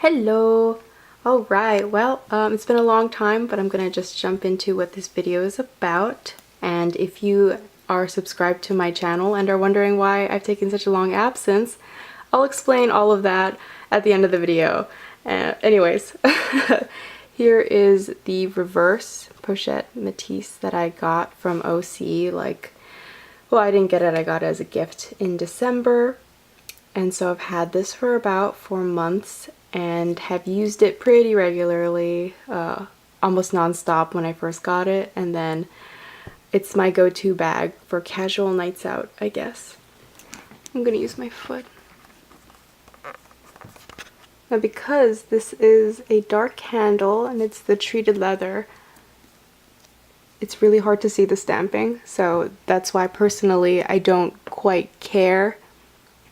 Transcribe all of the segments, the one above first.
Hello! Alright, well, it's been a long time, but I'm gonna just jump into what this video is about. And if you are subscribed to my channel and are wondering why I've taken such a long absence, I'll explain all of that at the end of the video. Anyways, here is the reverse Pochette Metis that I got from OC. Well, I didn't get it, I got it as a gift in December. And so I've had this for about 4 months and have used it pretty regularly, almost non-stop when I first got it, and then it's my go-to bag for casual nights out, I guess. I'm gonna use my foot. Now because this is a dark handle and it's the treated leather, it's really hard to see the stamping, so that's why personally I don't quite care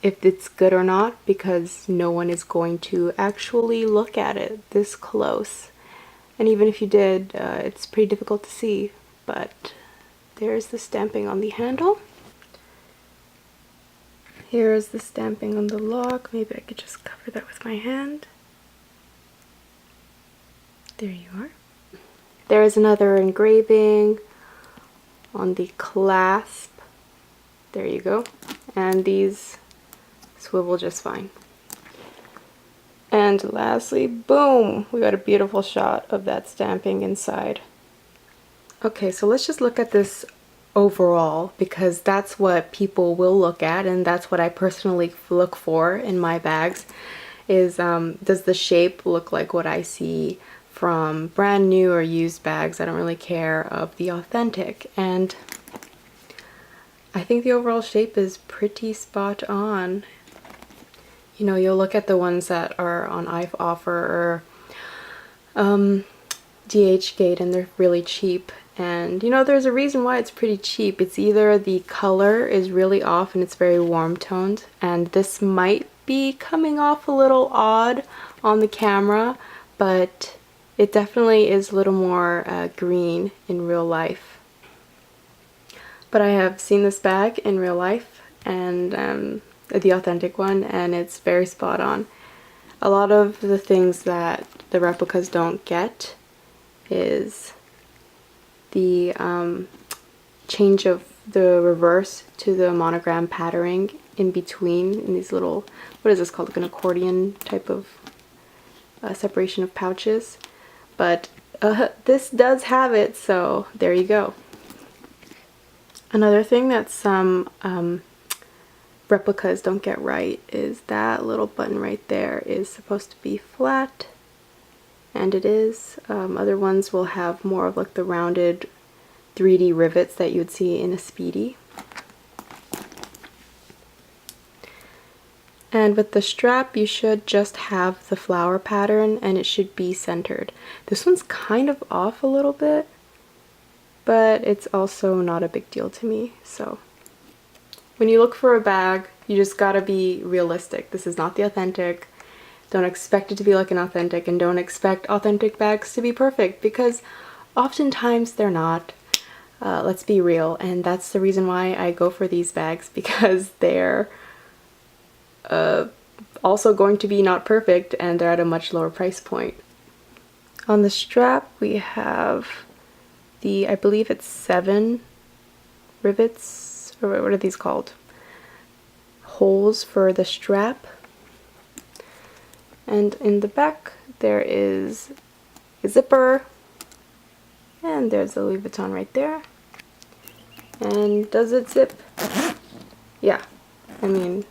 if it's good or not, because no one is going to actually look at it this close. And even if you did, it's pretty difficult to see, but there's the stamping on the handle. Here's the stamping on the lock. Maybe I could just cover that with my hand. There you are. There is another engraving on the clasp. There you go. And these swivel just fine. And lastly, boom! We got a beautiful shot of that stamping inside. Okay, so let's just look at this overall, because that's what people will look at, and that's what I personally look for in my bags, is does the shape look like what I see from brand new or used bags? I don't really care of the authentic, and I think the overall shape is pretty spot on. You know, you'll look at the ones that are on Offer or DHgate and they're really cheap, and you know, there's a reason why it's pretty cheap. It's either the color is really off and it's very warm toned, and this might be coming off a little odd on the camera, but it definitely is a little more green in real life. But I have seen this bag in real life, and the authentic one, and it's very spot on. A lot of the things that the replicas don't get is the change of the reverse to the monogram patterning in between, in these little, what is this called, like an accordion type of separation of pouches. But this does have it, so there you go. Another thing that some replicas don't get right is that little button right there is supposed to be flat, and it is. Other ones will have more of like the rounded 3D rivets that you would see in a Speedy. And with the strap, you should just have the flower pattern and it should be centered. This one's kind of off a little bit, but it's also not a big deal to me. So when you look for a bag, you just gotta be realistic. This is not the authentic. Don't expect it to be like an authentic, and don't expect authentic bags to be perfect, because oftentimes they're not. Let's be real, and that's the reason why I go for these bags, because they're also going to be not perfect, and they're at a much lower price point. On the strap we have the, I believe it's 7 rivets, or what are these called? Holes for the strap. And in the back there is a zipper, and there's a Louis Vuitton right there. And does it zip? Yeah, I mean,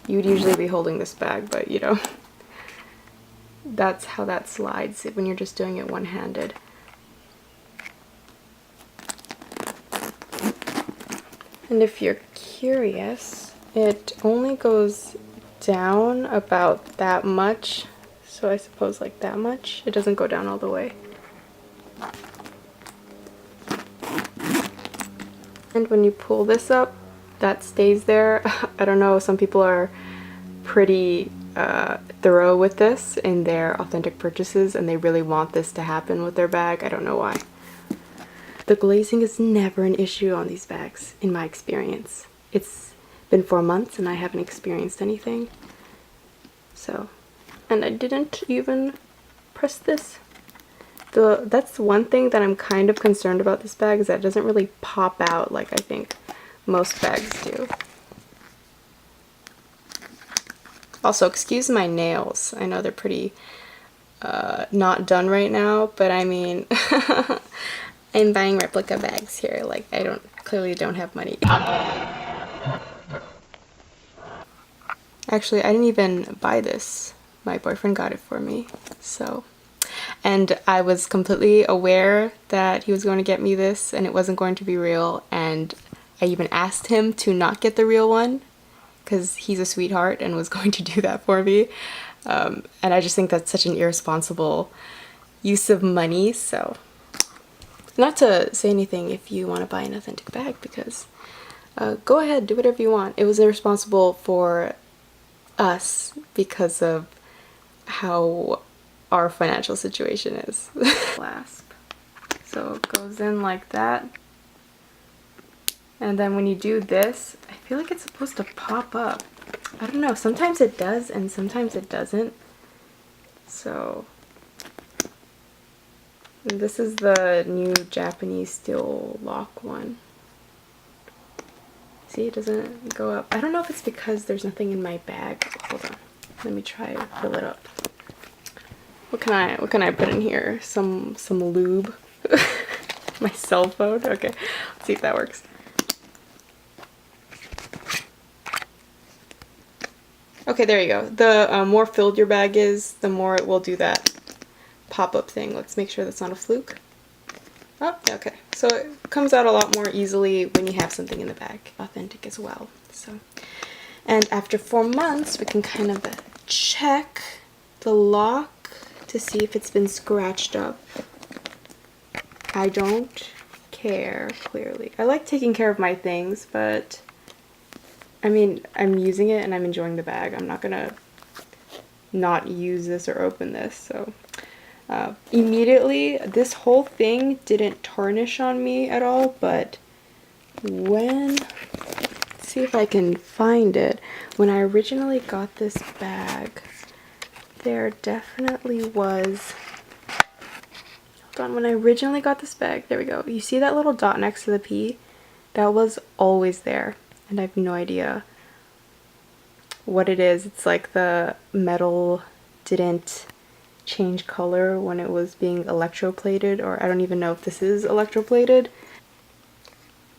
you'd usually be holding this bag, but you know, that's how that slides when you're just doing it one-handed. And if you're curious, it only goes down about that much, so I suppose like that much. It doesn't go down all the way. And when you pull this up, that stays there. I don't know, some people are pretty thorough with this in their authentic purchases, and they really want this to happen with their bag. I don't know why. The glazing is never an issue on these bags, in my experience. It's been 4 months and I haven't experienced anything. So and I didn't even press this. That's one thing that I'm kind of concerned about this bag, is that it doesn't really pop out like I think most bags do. Also, excuse my nails. I know they're pretty not done right now, but I mean, I'm buying replica bags here. Like, I clearly don't have money. Actually, I didn't even buy this. My boyfriend got it for me, so. And I was completely aware that he was going to get me this and it wasn't going to be real, and I even asked him to not get the real one because he's a sweetheart and was going to do that for me. And I just think that's such an irresponsible use of money, so. Not to say anything if you want to buy an authentic bag, because go ahead, do whatever you want. It was irresponsible for us because of how our financial situation is. Clasp. So it goes in like that. And then when you do this, I feel like it's supposed to pop up. I don't know, sometimes it does and sometimes it doesn't. So this is the new Japanese steel lock one. See, it doesn't go up. I don't know if it's because there's nothing in my bag. Hold on. Let me try to fill it up. What can I put in here? Some lube. My cell phone? Okay. Let's see if that works. Okay, there you go. The more filled your bag is, the more it will do that pop-up thing. Let's make sure that's not a fluke. Oh, okay. So it comes out a lot more easily when you have something in the bag. Authentic as well. So, and after 4 months, we can kind of check the lock to see if it's been scratched up. I don't care, clearly. I like taking care of my things, but I mean, I'm using it and I'm enjoying the bag. I'm not gonna not use this or open this, so. Immediately, this whole thing didn't tarnish on me at all, but let's see if I can find it. When I originally got this bag, there definitely was, hold on, when I originally got this bag, there we go. You see that little dot next to the P? That was always there, and I have no idea what it is. It's like the metal didn't change color when it was being electroplated, or I don't even know if this is electroplated.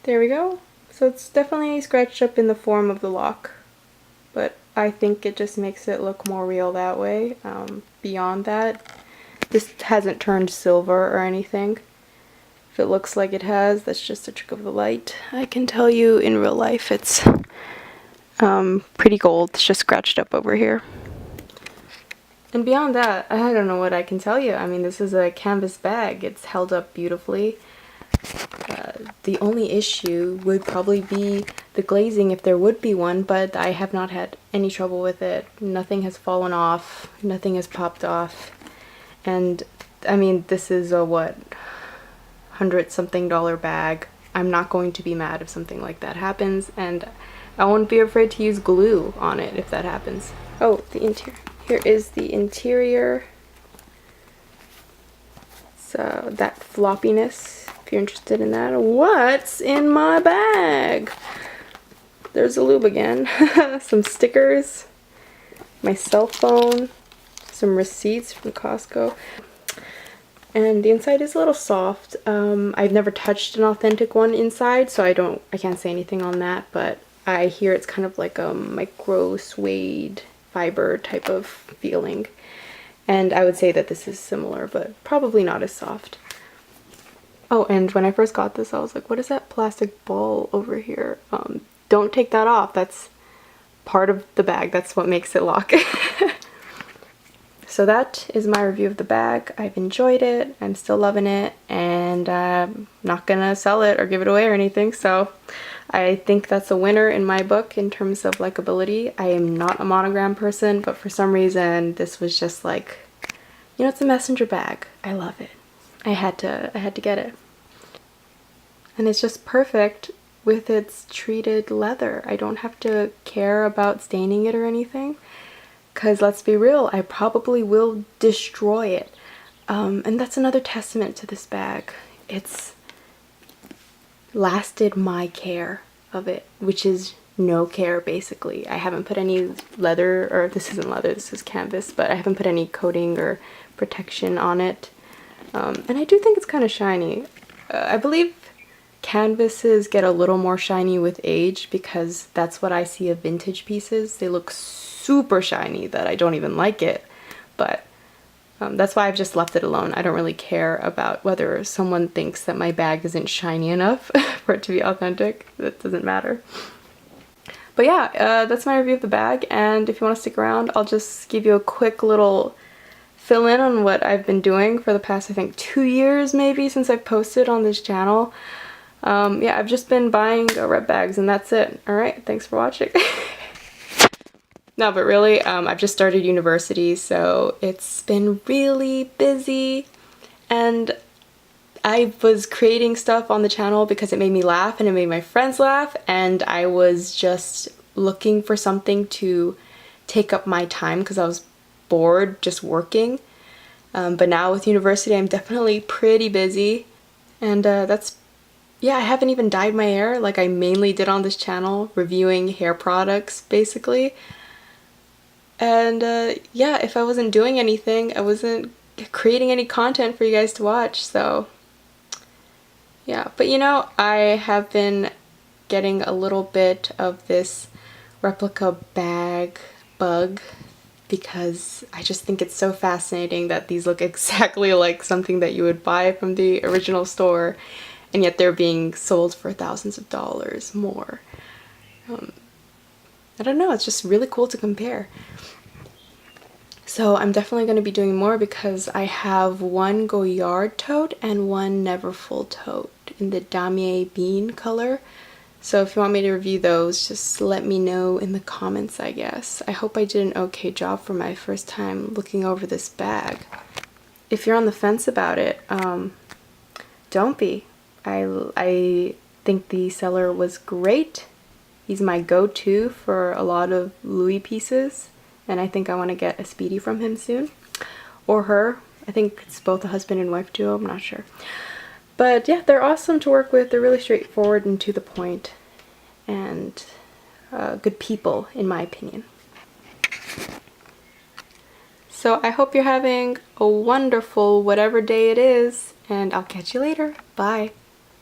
There we go. So it's definitely scratched up in the form of the lock, but I think it just makes it look more real that way. Beyond that, this hasn't turned silver or anything. If it looks like it has, that's just a trick of the light. I can tell you in real life it's pretty gold. It's just scratched up over here. And beyond that, I don't know what I can tell you. I mean, this is a canvas bag. It's held up beautifully. The only issue would probably be the glazing if there would be one, but I have not had any trouble with it. Nothing has fallen off. Nothing has popped off. And I mean, this is a what, $100-something bag. I'm not going to be mad if something like that happens, and I won't be afraid to use glue on it if that happens. Oh, the interior. Here is the interior. So that floppiness, if you're interested in that. What's in my bag? There's a lube again. Some stickers, my cell phone, some receipts from Costco. And the inside is a little soft. I've never touched an authentic one inside, so I can't say anything on that, but I hear it's kind of like a micro suede fiber type of feeling, and I would say that this is similar, but probably not as soft. Oh, and when I first got this, I was like, what is that plastic ball over here? Don't take that off. That's part of the bag. That's what makes it lock. So that is my review of the bag. I've enjoyed it. I'm still loving it, and I'm not gonna sell it or give it away or anything, so I think that's a winner in my book in terms of likability. I am not a monogram person, but for some reason this was just like, you know, it's a messenger bag. I love it. I had to get it. And it's just perfect with its treated leather. I don't have to care about staining it or anything, because let's be real, I probably will destroy it. And that's another testament to this bag. It's lasted my care of it, which is no care basically. I haven't put any leather, or this isn't leather, this is canvas, but I haven't put any coating or protection on it. And I do think it's kind of shiny. I believe canvases get a little more shiny with age because that's what I see of vintage pieces. They look super shiny that I don't even like it, but that's why I've just left it alone. I don't really care about whether someone thinks that my bag isn't shiny enough for it to be authentic. That doesn't matter. But yeah, that's my review of the bag, and if you want to stick around, I'll just give you a quick little fill in on what I've been doing for the past, I think, 2 years maybe since I've posted on this channel. Yeah, I've just been buying rep bags and that's it. Alright, thanks for watching. No, but really, I've just started university, so it's been really busy, and I was creating stuff on the channel because it made me laugh and it made my friends laugh, and I was just looking for something to take up my time because I was bored just working. But now with university, I'm definitely pretty busy, and yeah, I haven't even dyed my hair like I mainly did on this channel, reviewing hair products basically. And yeah, if I wasn't doing anything, I wasn't creating any content for you guys to watch, so yeah. But you know, I have been getting a little bit of this replica bag bug because I just think it's so fascinating that these look exactly like something that you would buy from the original store, and yet they're being sold for thousands of dollars more. I don't know, it's just really cool to compare. So I'm definitely going to be doing more because I have one Goyard tote and one Neverfull tote in the damier bean color. So if you want me to review those, just let me know in the comments, I guess. I hope I did an okay job for my first time looking over this bag. If you're on the fence about it, don't be. I think the seller was great. He's my go-to for a lot of Louis pieces, and I think I want to get a Speedy from him soon. Or her. I think it's both a husband and wife duo, I'm not sure. But yeah, they're awesome to work with. They're really straightforward and to the point, and good people, in my opinion. So I hope you're having a wonderful whatever day it is, and I'll catch you later. Bye.